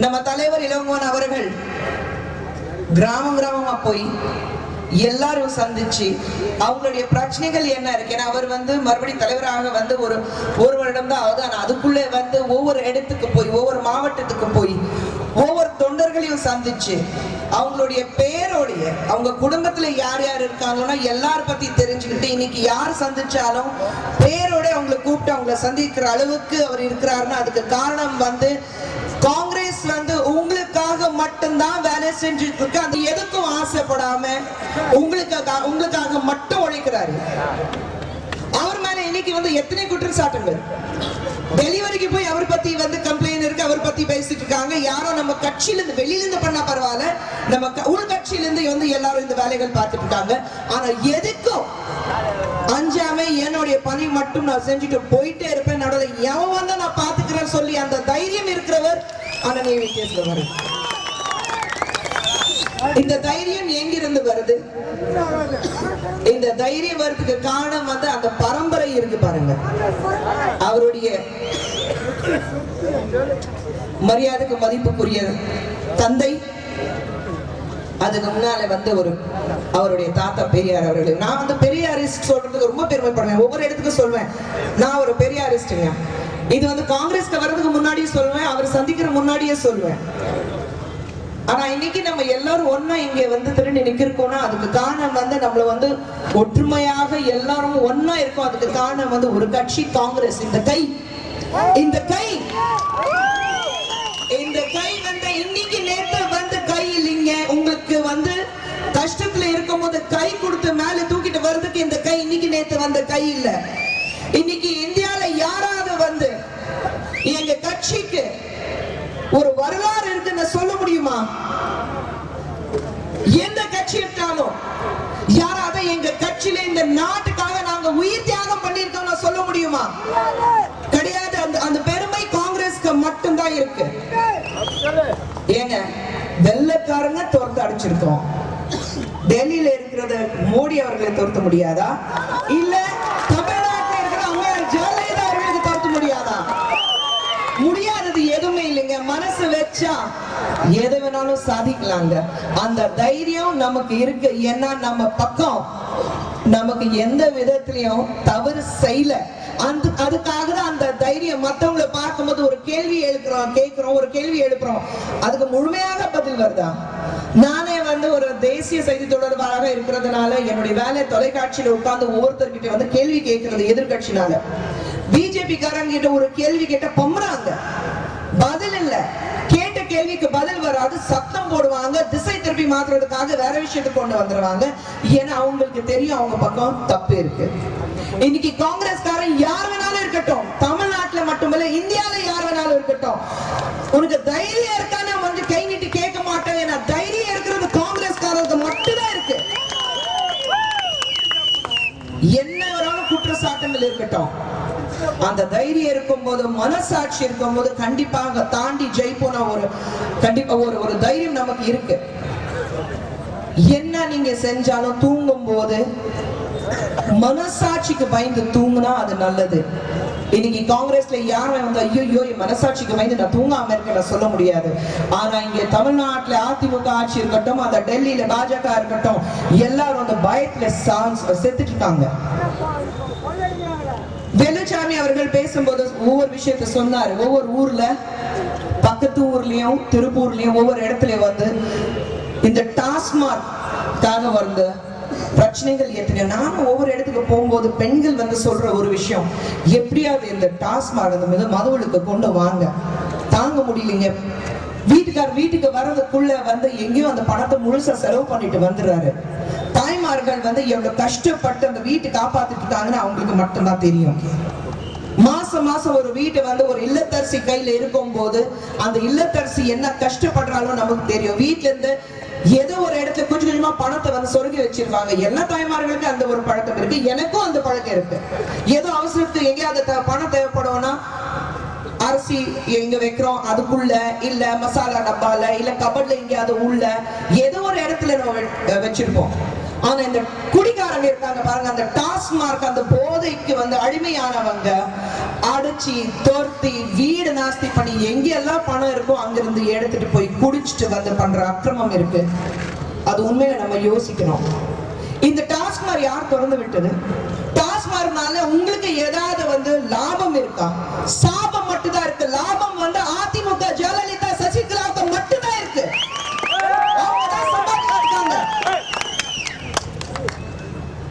நம்ம தலைவர் இளங்கோவன் அவர்கள் கிராமம் கிராமமா போய் எல்லாரும் சந்திச்சு அவங்களுடைய பிரச்சனைகள் என்ன இருக்கு. ஏன்னா அவர் மறுபடியும் தலைவராக ஒரு வருடம் தான் ஆகுது. ஆனா அதுக்குள்ளே ஒவ்வொரு இடத்துக்கு போய் ஒவ்வொரு மாவட்டத்துக்கு போய் ஒவ்வொரு தொண்டர்களையும் சந்திச்சு அவங்களுடைய பேரோடைய அவங்க குடும்பத்துல யார் யார் இருக்காங்கன்னா எல்லாரும் பத்தி தெரிஞ்சுக்கிட்டு இன்னைக்கு யார் சந்திச்சாலும் பேரோட அவங்களை கூப்பிட்டு அவங்களை சந்திக்கிற அளவுக்கு அவர் இருக்கிறாருன்னா அதுக்கு காரணம் காங்கிரஸ் உங்களுக்காக மட்டும்தான் வேலை செஞ்சுட்டு இருக்கு. அது எதுக்கும் ஆசைப்படாம உங்களுக்காக மட்டும் உழைக்கிறாரு. அவர் மேல இன்னைக்கு எத்தனை குற்றச்சாட்டுகள் டெலிவரிக்கு போய் அவர் பத்தி கம்ப்ளைண்ட் இருக்கு, அவர் பத்தி பேசிட்டு இருக்காங்க. யாரோ நம்ம கட்சியில இருந்து வெளியில இருந்து பண்ணா பரவாயில்ல, நம்ம உள் கட்சியில இருந்து எல்லாரும் இந்த வேலைகள் பார்த்துட்டு இருக்காங்க. ஆனா எதுக்கும் அஞ்சாம என்னுடைய பணி மட்டும் நான் செஞ்சுட்டு போயிட்டே இருப்பேன். நடுவில் எவன் நான் பாத்துக்கிறேன்னு சொல்லி அந்த தைரியம் இருக்கிறவர் அண்ணன் கேஸ்ல வருது. இந்த தைரியம் எங்கிருந்து வருது? இந்த தைரியம் வரதுக்கு காரணம் அந்த பரம்பரை இருக்கு பாருங்க. அவருடைய மரியாதைக்கு மதிப்புக்குரிய தந்தை, அதுக்கு முன்னால அவருடைய தாத்தா பெரியார் அவர்கள். நான் பெரியாரிஸ்ட் சொல்றதுக்கு ரொம்ப பெருமைப்படுவேன். ஒவ்வொரு இடத்துக்கும் சொல்வேன் நான் ஒரு பெரியாரிஸ்டுங்க. இது காங்கிரஸ்க்கு வர்றதுக்கு முன்னாடியே சொல்லுவேன், அவர் சந்திக்கிற முன்னாடியே சொல்லுவேன். ஆனா இன்னைக்கு நம்ம எல்லாரும் ஒன்னா இங்க திரண்டு நிக்கிறோம்னா அதுக்கு காரணம் நம்மள ஒற்றுமையாக எல்லாரும் ஒன்னா இருக்கும். அதுக்கு காரணம் ஒரு கட்சி காங்கிரஸ். இந்த கை இன்னைக்கு நேத்து கை இல்லைங்க. உங்களுக்கு கஷ்டத்துல இருக்கும் போது கை கொடுத்து மேல தூக்கிட்டு வர்றதுக்கு இந்த கை இன்னைக்கு நேத்து கை இல்ல. இன்னைக்கு இந்தியால யாராவது எங்க கட்சிக்கு ஒரு வரலாறு இருக்குன்னு சொல்ல முடியுமா? எந்த கட்சி எடுத்தாலும் யாராவது எங்க கட்சியில இந்த நாட்டுக்காக நாங்க உயிர் தியாகம் பண்ணிருக்கோம் சொல்ல முடியுமா? கிடையாது. அந்த பெருமை காங்கிரஸ்க்கு மட்டும்தான் இருக்கு. ஏங்க வெள்ளக்காரங்க துரத்து அடிச்சிருக்கோம். டெல்லியில இருக்கிறத மோடி அவர்களை துரத்த முடியாதா? இல்ல தமிழ்நாட்டில் இருக்கிற அம்மையார் ஜெயலலிதா அவர்களுக்கு துரத்த முடியாதா? முடியாதது எதுவுமே இல்லைங்க. மனசு வச்சா எதை வேணாலும் சாதிக்கலாங்க. அந்த தைரியம் நமக்கு இருக்கு. ஏன்னா நம்ம பக்கம் நமக்கு எந்த விதத்திலையும் தவறு செய்யல. அதுக்காக தான் அந்த தைரியம். மத்தவங்களை பார்க்கும்போது ஒரு கேள்வி கேட்கிறோம், ஒரு கேள்வி எழுப்புறோம், அதுக்கு முழுமையாக பதில் வருதா? நானே ஒரு தேசிய செய்தி தொடர்பாக இருக்கிறதுனால என்னுடைய வேலை தொலைக்காட்சியில உட்கார்ந்து ஒவ்வொருத்தர்கிட்ட கேள்வி கேட்கறது. எதிர்கட்சினால பிஜேபி காரங்க ஒரு கேள்வி கேட்ட பொம்புறாங்க, பதில் இல்ல. கேட்ட கேள்விக்கு பதில் வராது, சத்தம் போடுவாங்க, திசை திருப்பி மாத்துறதுக்காக வேற விஷயத்துக்கு கொண்டு வந்துருவாங்க. ஏன்னா அவங்களுக்கு தெரியும் அவங்க பக்கம் தப்பு இருக்கு. இன்னைக்கு காங்கிரஸ்காரன் யார் வேணாலும் இருக்கட்டும், தமிழ்நாட்டுல மட்டுமல்ல இந்தியால யார் வேணாலும் இருக்கட்டும், உனக்கு தைரியம் இருக்கான்னு கை நீட்டி கேட்க மாட்டேன். ஏன்னா தைரியம் இருக்கிறது காங்கிரஸ்காரருக்கு மட்டும்தான் இருக்கு. என்ன வேணாலும் குற்றச்சாட்டுகள் இருக்கட்டும், அந்த தைரியம் இருக்கும் போது, மனசாட்சி இருக்கும் போது கண்டிப்பாக தாண்டி ஜெயிப்போன ஒரு தைரியம் நமக்கு இருக்கு. என்ன நீங்க செஞ்சாலும் தூங்கும் போது மனசாட்சிக்கு பயந்து தூங்குனா அது நல்லது. இன்னைக்கு காங்கிரஸ்ல யாரும் ஐயோ மனசாட்சிக்கு பயந்து நான் தூங்காம இருக்கேன் சொல்ல முடியாது. ஆனா இங்க தமிழ்நாட்டுல அதிமுக ஆட்சி இருக்கட்டும், அந்த டெல்லியில பாஜக இருக்கட்டும், எல்லாரும் அந்த பயத்துல செத்துட்டு இருக்காங்க. வேலுச்சாமி அவர்கள் பேசும்போது ஒவ்வொரு விஷயத்த சொன்னாரு. ஒவ்வொரு ஊர்ல, பக்கத்து ஊர்லயும் திருப்பூர்லயும் ஒவ்வொரு இடத்துலயும் இந்த டாஸ்மாக் பிரச்சனைகள் எத்தனை. நானும் ஒவ்வொரு இடத்துக்கு போகும்போது பெண்கள் சொல்ற ஒரு விஷயம், எப்படியாவது இந்த டாஸ்மாக் மதுவுக்கு கொண்டு வாங்க, தாங்க முடியலைங்க. வீட்டுக்கு வர்றதுக்குள்ள எங்கேயும் அந்த பணத்தை முழுசா செலவு பண்ணிட்டு வந்துடுறாரு. தாய்மார்கள் எவ்வளவு கஷ்டப்பட்டு அந்த வீட்டை காப்பாத்திட்டு இருக்காங்கன்னு அவங்களுக்கு மட்டும்தான் தெரியும். மாசம் ஒரு வீட்டை ஒரு இல்லத்தரசி கையில இருக்கும் போது அந்த இல்லத்தரசி என்ன கஷ்டப்படுறாலும் நமக்கு தெரியும். வீட்டுல இருந்து ஏதோ ஒரு இடத்துல கொஞ்சம் கொஞ்சமா பணத்தை சொருகி வச்சிருக்காங்க. எல்லா தாய்மார்களுக்கும் அந்த ஒரு பழக்கம் இருக்கு, எனக்கும் அந்த பழக்கம் இருக்கு. ஏதோ அவசரத்துக்கு எங்கேயாவது பணம் தேவைப்படும்னா அரிசி எங்க வைக்கிறோம் அதுக்குள்ள, இல்ல மசாலா டப்பால, இல்ல கபட்ல எங்கேயாவது உள்ள ஏதோ ஒரு இடத்துல நம்ம வச்சிருப்போம். ஆனா இந்த குடிகாரங்க இருக்காங்க பாருங்க, அந்த டாஸ்மார்க் அந்த போதைக்கு வந்து அடிமையானவங்க அடிச்சு தோர்த்தி வீடு நாஸ்தி பண்ணி எங்கெல்லாம் பணம் இருக்கோ அங்கிருந்து எடுத்துட்டு போய் குடிச்சிட்டு வந்து பண்ற அக்கிரமம் இருக்கு. அது உண்மையில நம்ம யோசிக்கணும். இந்த டாஸ்மார்க் யார் திறந்து விட்டது? டாஸ்மார்க்னால உங்களுக்கு ஏதாவது வந்து லாபம் இருக்கா? சாபம் மட்டும்தான் இருக்கு. லாபம் வந்து அதிமுக ஜெயலலிதா சசிகலாவுக்கு மட்டும்தான் இருக்கு.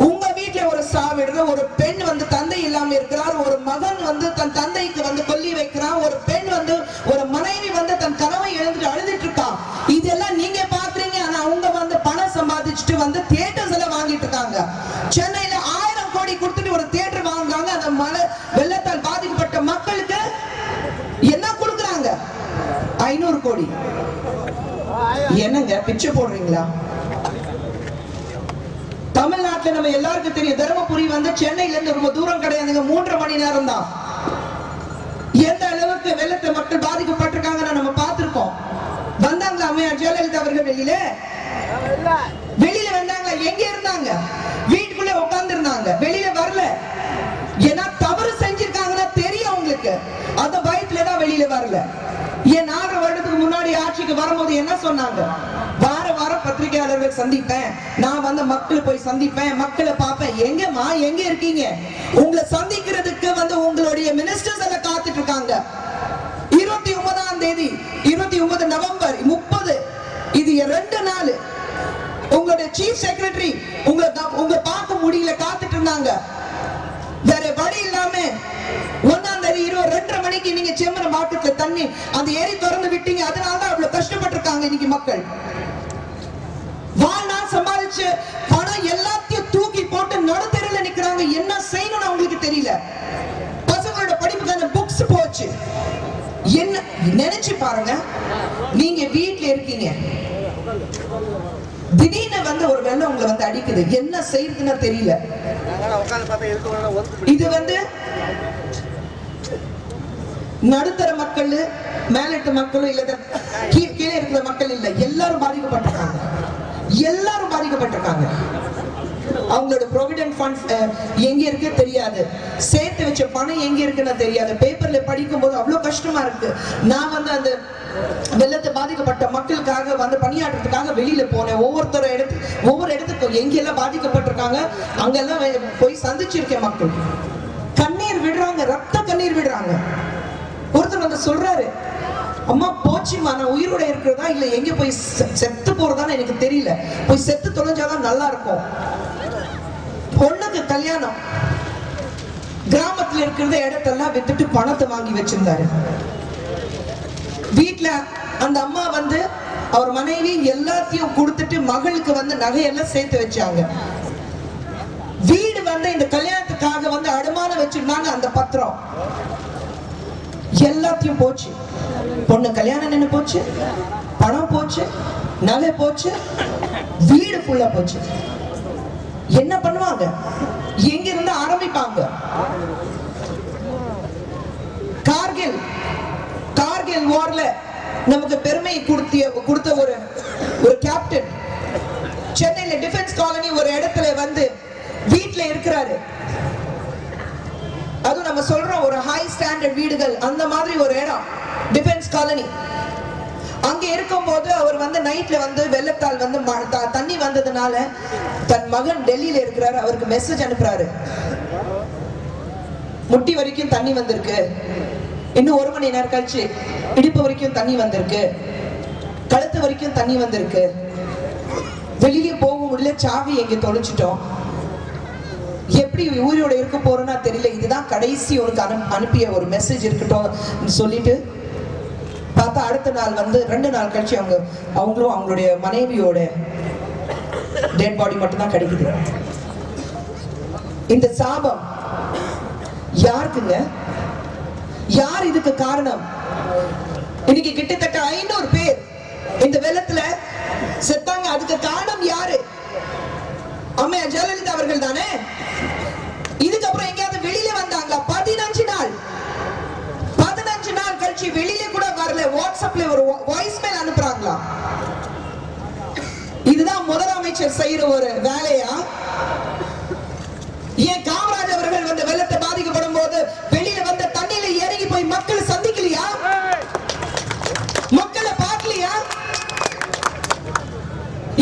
உங்க வீட்டுல ஒரு சாவிடுற ஒரு பெண் வந்து தந்தை இல்லாம இருக்கிறார், ஒரு மகன் வந்து தன் தந்தைக்கு வந்து கொல்லி வைக்கிறான், ஒரு பெண் வந்து ஒரு மனைவி வந்து தன் கனவை எழுந்துட்டு அழுதுட்டு இருக்கான். இதெல்லாம் நீங்க பாக்குறீங்க. ஆனா அவங்க வந்து பணம் சம்பாதிச்சுட்டு வந்து தியேட்டர்ஸ் எல்லாம் வாங்கிட்டு இருக்காங்க. சென்னையில 1000 கோடி கொடுத்துட்டு ஒரு தியேட்டர் வாங்குறாங்க. அந்த மழை வெள்ளத்தால் பாதிக்கப்பட்ட மக்களுக்கு என்ன கொடுக்குறாங்க? 500 கோடி. என்னங்க பிச்சை போடுறீங்களா? தமிழ்நாட்டுல நம்ம எல்லாருக்கும் தெரியும், தருமபுரி வந்து சென்னையில இருந்து ரொம்ப தூரம் கிடையாதுங்க, 3.5 மணி நேரம் தான். எந்த அளவுக்கு வெள்ளத்தை மக்கள் பாதிக்கப்பட்டிருக்காங்கன்னு நம்ம பார்த்திருக்கோம். வந்தாங்களா அம்மையார் ஜெயலலிதா அவர்கள்? வெளியில வந்தாங்க. எங்க இருந்தாங்க? வீட்டுக்குள்ள உட்கார்ந்து இருந்தாங்க, வெளியில வரல. ஏன்னா தவறு செஞ்சிருக்காங்கன்னா தெரியும் அவங்களுக்கு. அந்த பயத்துலதான் வெளியில வரல. ஏன் 4 வருடத்துக்கு முன்னாடி ஆட்சிக்கு வரும்போது என்ன சொன்னாங்க? வார வாரம் பத்திரிகையாளர்கள் சந்திப்பேன், நான் வந்து மக்களை போய் சந்திப்பேன், மக்களை பார்ப்பேன். எங்கம்மா எங்க இருக்கீங்க? உங்களை சந்திக்கிறதுக்கு வந்து உங்களுடைய மினிஸ்டர்ஸ் எல்லாம் காத்துட்டு இருக்காங்க. 29ஆம் தேதி 29 நவம்பர் 30 இது 2 நாள் உங்களுடைய சீஃப் செக்ரட்டரி உங்களை பார்க்க முடியல, காத்துட்டு இருந்தாங்க. வேற வழி இல்லாம 1ஆம் தேதி 2:30 மணிக்கு நீங்க செம்மர மாட்டுல தண்ணி அந்த ஏரி திறந்து விட்டீங்க. அதனாலதான் அவ்வளவு கஷ்டப்பட்டு இருக்காங்க இன்னைக்கு மக்கள். வாழ்நாள் சம்பாதிச்ச பணம் எல்லாத்தையும் தூக்கி போட்டு நடுத்தெருல நிக்கிறாங்க. என்ன செய்யணும்னு அவங்களுக்கு தெரியல. பசங்களோட படிப்புக்கான புக்ஸ் போச்சு. என்ன நினைச்சு பாருங்க, நீங்க வீட்டுல இருக்கீங்க, திடீர்னு வந்து ஒரு வெள்ளம் உங்களை வந்து அடிக்குது, என்ன செய்யறதுன்னு தெரியல. இது வந்து நடுத்தர மக்கள், மேலிட்ட மக்களும் இல்ல, கீழே இருக்கிற மக்கள் இல்ல, எல்லாரும் பாதிக்கப்பட்டிருக்காங்க. எல்லாரும் பாதிக்கப்பட்டிருக்காங்க. அவங்களோட ப்ரொவிடென்ட் ஃபண்ட்ஸ் எங்க இருக்கு தெரியாது, சேர்த்து வச்ச பணம் எங்க இருக்குன்னு தெரியாது. பேப்பர்ல படிக்கும் போது அவ்வளவு கஷ்டமா இருக்கு. நான் வந்து அந்த வெள்ளத்தை பாதிக்கப்பட்ட மக்களுக்காக வந்து பணியாற்றுறதுக்காக வெளியில போனேன். ஒவ்வொரு இடத்துக்கும் எங்கெல்லாம் பாதிக்கப்பட்டிருக்காங்க அங்கெல்லாம் போய் சந்திச்சிருக்கேன். மக்கள் கண்ணீர் விடுறாங்க, ரத்த கண்ணீர் விடுறாங்க. ஒருத்தர் வந்து சொல்றாரு, அம்மா போச்சுமா, நான் உயிரோட இருக்கிறதா இல்ல எங்க போய் செத்து போறதான்னு எனக்கு தெரியல, போய் செத்து தொலைஞ்சாதான் நல்லா இருக்கும். பொண்ணுக்கு கல்யாணம், கிராமத்துல இருக்கிறத இடத்தெல்லாம் வித்துட்டு பணத்தை வாங்கி வச்சிருந்தாரு. வீட்டுல அந்த அம்மா வந்து அவர் மனைவி எல்லாத்தையும் கொடுத்துட்டு மகளுக்கு வந்து நகையெல்லாம் சேர்த்து வச்சாங்க. வீடு வந்து இந்த கல்யாணத்துக்காக வந்து அடமானம் வச்சிருந்தாங்க. அந்த பத்திரம் எல்லாத்தையும் போச்சு. பொண்ணு கல்யாணம் நின்னு போச்சு, பணம் போச்சு, நகை போச்சு, வீடு ஃபுல்லா போச்சு. என்ன பண்ணுவாங்க? எங்க இருந்து ஆரம்பிப்பாங்க? கார்கில் வார்ல நமக்கு பெருமை கொடுத்த ஒரு கேப்டன் சென்னையில டிஃபென்ஸ் காலனி ஒரு இடத்துல வந்து வீட்டுல இருக்கிறாரு. அதுவும் நம்ம சொல்றோம் ஒரு ஹை ஸ்டாண்டர்ட் வீடுகள், அந்த மாதிரி ஒரு இடம் டிஃபென்ஸ் காலனி. அங்க இருக்கும் போது அவர் வந்து நைட்ல வந்து வெள்ளத்தால் வந்து தண்ணி வந்ததுனால தன் மகன் டெல்லியில இருக்கிறாரு, அவருக்கு மெசேஜ் அனுப்புறாரு, முட்டி வரைக்கும் தண்ணி வந்திருக்கு, இன்னும் 1 மணி நேரம் கழிச்சு இடுப்பு வரைக்கும் தண்ணி வந்திருக்கு, கழுத்து வரைக்கும் தண்ணி வந்திருக்கு, வெளியே போக முடியல, சாவி எங்க தொலைச்சிட்டோம், எப்படி ஊரோட இருக்க போறோம்னா தெரியல, இதுதான் கடைசி உனக்கு அனுப்பிய ஒரு மெசேஜ் இருக்கட்டும் சொல்லிட்டு பார்த்தா அடுத்த நாள் வந்து 2 நாள் கழிச்சு அவங்களும் அவங்களுடைய மனைவியோட டெட் பாடி மட்டும் தான் கிடைக்குது. இந்த சாபம் யாருக்குங்க? யார் இதுக்கு காரணம்? இன்னைக்கு கிட்டத்தட்ட 500 பேர் இந்த வெள்ளத்துல செத்தாங்க. அதுக்கு காரணம் யாரு? அம்மையார் ஜெயலலிதா அவர்கள் தானே. இதுக்கப்புறம் எங்கேயாவது வெளியில வந்தாங்களா? 15 நாள் கழிச்சு வெளியில கூட வரல. வாட்ஸ்அப்ல ஒரு வாய்ஸ் மெயில் அனுப்புறாங்களா? இதுதான் இதுதான் முதலமைச்சர் செய்யற ஒரு வேலையா? ஏன் காமராஜ் அவர்கள் வந்து வெள்ளத்தை பாதிக்கப்படும் போது வெளியில வந்த தண்ணியில இறங்கி போய் மக்களை சந்திக்கலையா? மக்களை பார்க்கலையா?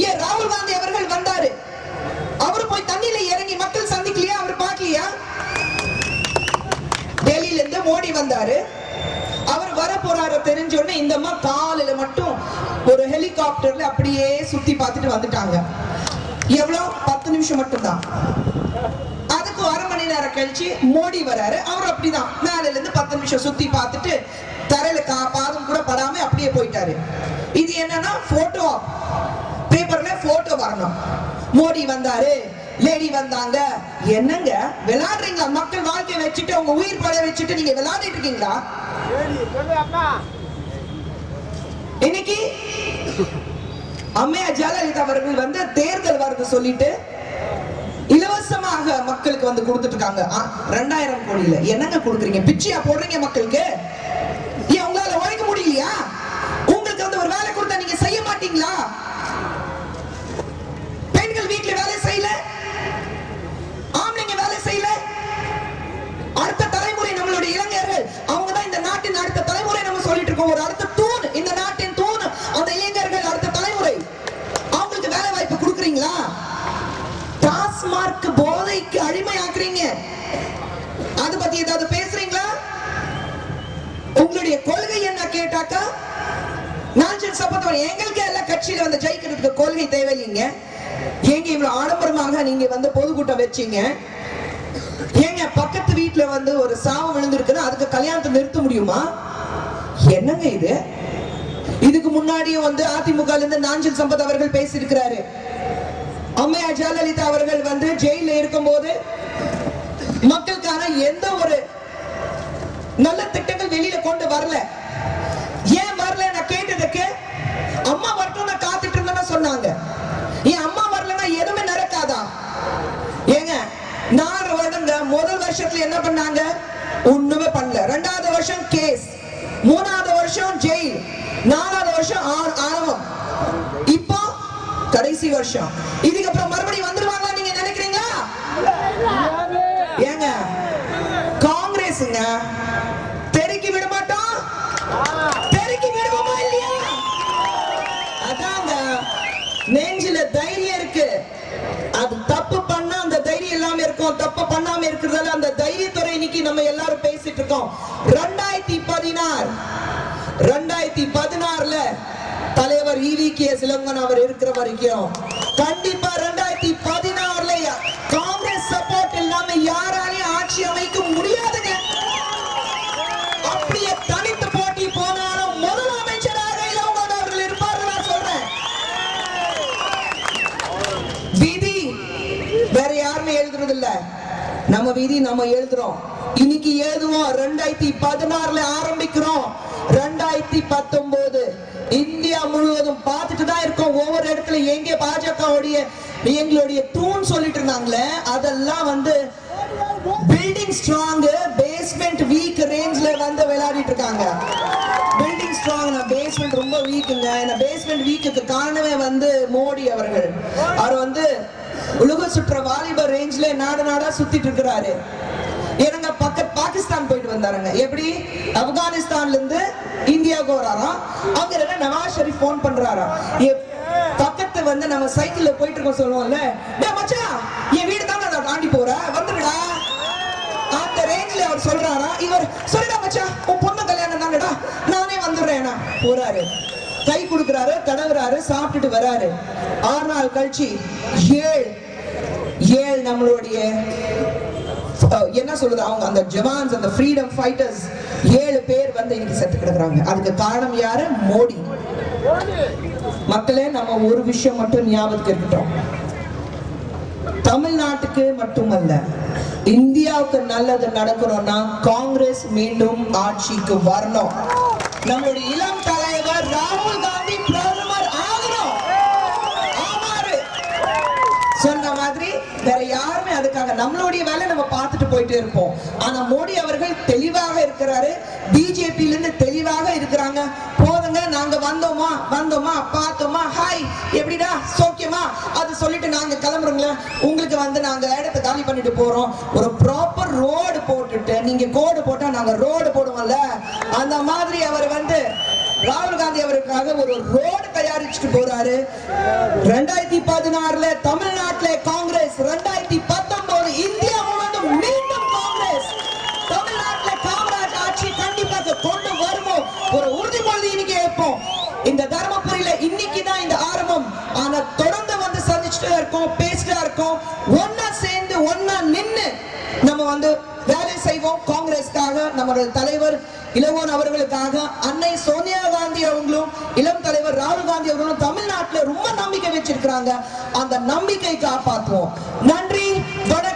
ஏன் ராகுல் காந்தி அவர்கள் வந்தாரு, அவரு போய் தண்ணியில இறங்கி மக்கள் சந்திக்கலையா? அவர் பார்க்கலையா? டெல்லியில இருந்து மோடி வந்தாரு, அவர் வர போறாரு தெரிஞ்ச உடனே இந்த அம்மா காலையில மட்டும் ஒரு ஹெலிகாப்டர்ல அப்படியே சுத்தி பார்த்துட்டு வந்துட்டாங்க. எவ்வளவு? 10 நிமிஷம் மட்டும்தான். அதுக்கு 1/2 மணி நேரம் கழிச்சு மோடி வராரு, அவர் அப்படிதான் மேல இருந்து 10 நிமிஷம் சுத்தி பார்த்துட்டு தரையில பாதம் கூட படாம அப்படியே போயிட்டாரு. இது என்னன்னா போட்டோ, பேப்பர்ல போட்டோ வரணும். மோடி வந்தாரு, லேடி வந்தாங்க. என்னங்க விளையாடுறீங்களா? மக்கள் வாழ்க்கையை வச்சுட்டு உங்க உயிர் பழைய வச்சுட்டு நீங்க விளையாடிட்டு இருக்கீங்களா? இன்னைக்கு அம்மையா ஜெயலலிதா அவர்கள் வந்து தேர்தல் வருது சொல்லிட்டு இலவசமாக மக்களுக்கு வந்து கொடுத்துட்டு இருக்காங்க. 2000 கோடியில என்னங்க கொடுக்குறீங்க? பிச்சையா போடுறீங்க மக்களுக்கு? ஏன் உங்களால உழைக்க முடியலையா? உங்களுக்கு வந்து ஒரு வேலை கொடுத்தா நீங்க செய்ய மாட்டீங்களா? பெண்கள் வீட்டுல வேலை செய்யல, ஆம்பளைங்க வேலை செய்யல. அடுத்த தலைமுறை நம்மளுடைய இளைஞர்கள், அவங்க தான் இந்த நாட்டின் அடுத்த தலைமுறை. நம்ம சொல்லிட்டு இருக்கோம் ஒரு அடுத்த தூண், இந்த நாட்டின் தூண் அந்த இளைஞர்கள், அடுத்த தலைமுறை. அவங்களுக்கு வேலை வாய்ப்பு கொடுக்குறீங்களா? டாஸ்மார்க் போதைக்கு அடிமையாக்குறீங்க, அது பத்தி ஏதாவது பேசுறீங்களா? உங்களுடைய கொள்கை என்ன கேட்டாக்கா, நாஞ்சல் சப்பத்தவர் எங்களுக்கு எல்லாம் கட்சியில வந்து ஜெயிக்கிறதுக்கு கொள்கை தேவையில்லைங்க. ஏங்க இவ்வளவு ஆடம்பரமாக நீங்க வந்து பொதுக்கூட்டம் வச்சீங்க? ஏங்க பக்கத்து வீட்டுல வந்து ஒரு சாவு விழுந்திருக்குன்னா அதுக்கு கல்யாணத்தை நிறுத்த முடியுமா? என்னங்க இது? இதுக்கு முன்னாடியும் வந்து அதிமுக இருந்து நாஞ்சல் சம்பத் அவர்கள் பேசியிருக்கிறாரு. அம்மையா ஜெயலலிதா அவர்கள் வந்து ஜெயில இருக்கும் போது மக்களுக்கான எந்த ஒரு நல்ல திட்டங்கள் வெளியில கொண்டு வரல. ஏன் வரல நான் கேட்டதுக்கு, அம்மா வரட்டும் நான் காத்துட்டு இருந்தேன்னு சொன்னாங்க. ஏன் அம்மா வரலன்னா எதுவுமே நடக்காதா? ஏங்க 4 வருடங்க முதல் வருஷத்துல என்ன பண்ணாங்க? ஒண்ணுமே பண்ணல. 2வது வருஷம் கேஸ், 3வது வருஷம் ஜெயில், 4வது வருஷம் ஆரம்பம், இப்போ கடைசி வருஷம். இதுக்கு அப்புறம் மறுபடியும் வந்துருவாங்களா நீங்க நினைக்கிறீங்களா? ஏங்க காங்கிரஸ்ங்க தெருக்கி விட மாட்டோம், தெருக்கி விடுவோமா இல்லையா? அதாங்க நெஞ்சில தைரியம் இருக்கு. அது தப்பு பண்ணா அந்த தைரியம் இல்லாம இருக்கும், தப்பு பண்ணாம இருக்கிறதால அந்த தைரியத்தோட இன்னைக்கு நம்ம எல்லாரும் பேசிட்டு இருக்கோம். 2016ல தலைவர் EVKS இளங்கன் அவர் இருக்கிற வரைக்கும் கண்டிப்பா 2016ல காங்கிரஸ் சப்போர்ட் இல்லாம யாராலையும் ஆட்சி அமைக்க முடியாதுங்க. அப்படியே தனித்து போட்டி போனாலும் முதலமைச்சராக இளங்கன் அவர்கள் இருப்பார். நான் சொல்றேன், விதி வேற யாருமே எழுதுறது இல்ல, நம்ம விதி நம்ம எழுதுறோம். இன்னைக்கு எழுதுவோம். 2016ல ஆரம்பிக்கிறோம், 2019 இந்தியா முழுவதும் பார்த்துட்டு தான் இருக்கோம். ஒவ்வொரு இடத்துல எங்க பாஜகவுடைய எங்களுடைய தூண் சொல்லிட்டு இருந்தாங்களே, அதெல்லாம் வந்து பில்டிங் ஸ்ட்ராங் பேஸ்மெண்ட் வீக் ரேஞ்ச்ல வந்து விளையாடிட்டு இருக்காங்க. பில்டிங் ஸ்ட்ராங், பேஸ்மெண்ட் ரொம்ப வீக்குங்க. இந்த பேஸ்மெண்ட் வீக்குக்கு காரணமே வந்து மோடி அவர்கள். அவர் வந்து உலக சுற்ற வாலிபர் ரேஞ்ச்ல நாடா சுத்திட்டு இருக்கிறாரு. ஏன்னா பாகிஸ்தான் போயிட்டு வந்தாருங்க. எப்படி? ஆப்கானிஸ்தான்ல இருந்து இந்தியாவுக்கு வராராம். அங்க என்ன நவாஸ் ஷெரீப் போன் பண்றாராம். பக்கத்து வந்து நம்ம சைக்கிள்ல போயிட்டு இருக்கோம் சொல்லுவோம்ல, டேய் மச்சான் என் வீடு தான் நான் தாண்டி போறேன் வந்துடுடா, அந்த ரேஞ்ச்ல அவர் சொல்றாரா. இவர் சொல்லிடா மச்சான் உன் பொண்ணு கல்யாணம் தானடா, நானே வந்துடுறேன் போறாரு. கை கொடுக்குறாரு, தடவுறாரு, சாப்பிட்டுட்டு வராரு. 6 நாள் கழிச்சு 7 நம்மளுடைய என்ன சொல்றது, அவங்க அந்த ஜவான்ஸ், அந்த ஃப்ரீடம் ஃபைட்டர்ஸ் 7 பேர் வந்து இன்னைக்கு செத்து கிடக்குறாங்க. அதுக்கு காரணம் யாரு? மோடி. மக்களே, நம்ம ஒரு விஷயம் மட்டும் ஞாபகத்துக்கு இருக்கட்டும். தமிழ்நாட்டுக்கு மட்டுமல்ல, இந்தியாவுக்கு நல்லது நடக்கணும்னா காங்கிரஸ் மீண்டும் ஆட்சிக்கு வரணும். நம்மளுடைய இளம் தலைவர் ராகுல் காந்தி பிரதமர் ஆகணும். சொன்ன மாதிரி வேற யாருமே அதுக்காக நம்மளுடைய வேலை நம்ம பார்த்துட்டு போயிட்டே இருப்போம். ஆனா மோடி அவர்கள் தெளிவாக இருக்கிறாரு, பிஜேபியில இருந்து தெளிவாக இருக்கிறாங்க. போதுங்க, நாங்க வந்தோமா பார்த்தோமா, ஹாய் எப்படிடா சோக்கியமா கிளம்புறீங்களா, உங்களுக்கு வந்து நாங்க இடத்தை காலி பண்ணிட்டு போறோம், ஒரு ப்ராப்பர் ரோடு போட்டுட்டு, நீங்க கோடு போட்டா நாங்க ரோடு போடுவோம்ல, அந்த மாதிரி அவர் வந்து ராகுல் காந்தி அவருக்காக ஒரு ரோடு தயாரிச்சுட்டு போறாரு. 2016 தமிழ்நாட்டில காங்கிரஸ், 2019 இந்தியா முழுவதும் மீண்டும் காங்கிரஸ், தமிழ்நாட்டில் காமராஜ் ஆட்சி கண்டிப்பாக கொண்டு வருவோம். ஒரு உறுதிமொழி இன்னைக்கு ஏற்போம். இந்த தர்மபுரியில இன்னைக்கு தான் இந்த ஆரம்பம். ஆனா தொடர்ந்து வந்து சந்திச்சுட்டே இருக்கோம், பேசிட்டே இருக்கோம். ஒன்னா சேர்ந்து ஒன்னா நின்னு நம்ம வந்து வேலை செய்வோம். காங்கிரஸ்க்காக, நம்மளுடைய தலைவர் இளங்கோன் அவர்களுக்காக, அன்னை சோனியா காந்தி அவங்களும் இளம் தலைவர் ராகுல் காந்தி அவர்களும் தமிழ்நாட்டில் ரொம்ப நம்பிக்கை வச்சிருக்கிறாங்க. அந்த நம்பிக்கை காப்பாற்றுவோம். நன்றி, வணக்கம்.